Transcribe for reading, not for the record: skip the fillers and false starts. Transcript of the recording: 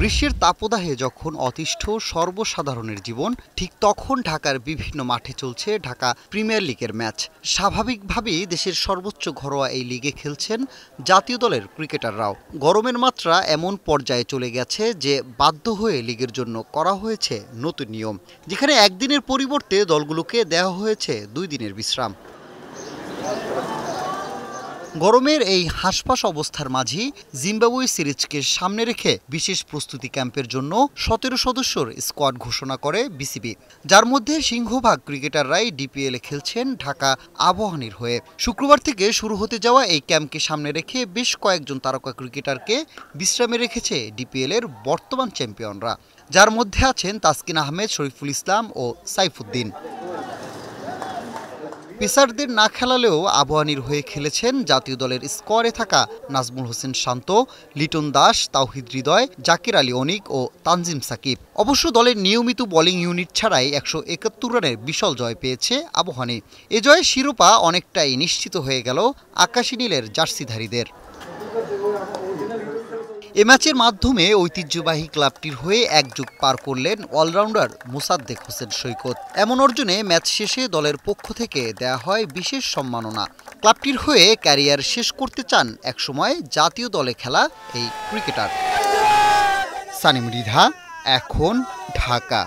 গ্রীষ্মের তাপদাহে যখন অতিষ্ঠ সর্বসাধারণের জীবন, ঠিক তখন ঢাকার বিভিন্ন মাঠে চলছে ঢাকা প্রিমিয়ার লিগের ম্যাচ। স্বাভাবিকভাবেই দেশের সর্বোচ্চ ঘরোয়া এই লিগে খেলছেন জাতীয় দলের ক্রিকেটাররাও। গরমের মাত্রা এমন পর্যায়ে চলে গেছে যে বাধ্য হয়ে লিগের জন্য করা হয়েছে নতুন নিয়ম, যেখানে একদিনের পরিবর্তে দলগুলোকে দেওয়া হয়েছে 2 দিনের বিশ্রাম। গরমের এই হাঁসফাঁস অবস্থার মাঝেই জিম্বাবুয়ে সিরিজকে সামনে রেখে বিশেষ প্রস্তুতি ক্যাম্পের জন্য 17 সদস্যর স্কোয়াড ঘোষণা করে বিসিবি, যার মধ্যে সিংহভাগ ক্রিকেটাররাই ডিপিএলে খেলছেন ঢাকা আবাহনীর হয়ে। শুক্রবার থেকে শুরু হতে যাওয়া এই ক্যাম্পকে সামনে রেখে বেশ কয়েকজন তারকা ক্রিকেটারকে বিশ্রামে রেখেছে ডিপিএলের বর্তমান চ্যাম্পিয়নরা, যার মধ্যে আছেন তাসকিন আহমেদ, শরীফুল ইসলাম ও সাইফুদ্দিন। পেসারদের না খেলালেও আবাহনীর হয়ে খেলেছেন জাতীয় দলের স্কোয়াডে থাকা নাজমুল হোসেন শান্ত, লিটন দাস, তাওহিদ হৃদয়, জাকির আলী অনিক ও তানজিম সাকিব। অবশ্য দলের নিয়মিত বোলিং ইউনিট ছাড়াই 171 রানের বিশাল জয় পেয়েছে আবাহনী। এ জয়ে শিরোপা অনেকটাই নিশ্চিত হয়ে গেল আকাশী নীলের জার্সিধারীদের। এ ম্যাচের মাধ্যমে ঐতিহ্যবাহী ক্লাবটির হয়ে এক যুগ পার করলেন অলরাউন্ডার মোসাদ্দেক হোসেন সৈকত। এমন অর্জনে ম্যাচ শেষে দলের পক্ষ থেকে দেয়া হয় বিশেষ সম্মাননা। ক্লাবটির হয়ে ক্যারিয়ার শেষ করতে চান একসময় জাতীয় দলে খেলা এই ক্রিকেটার। সানিম মৃধা, এখন, ঢাকা।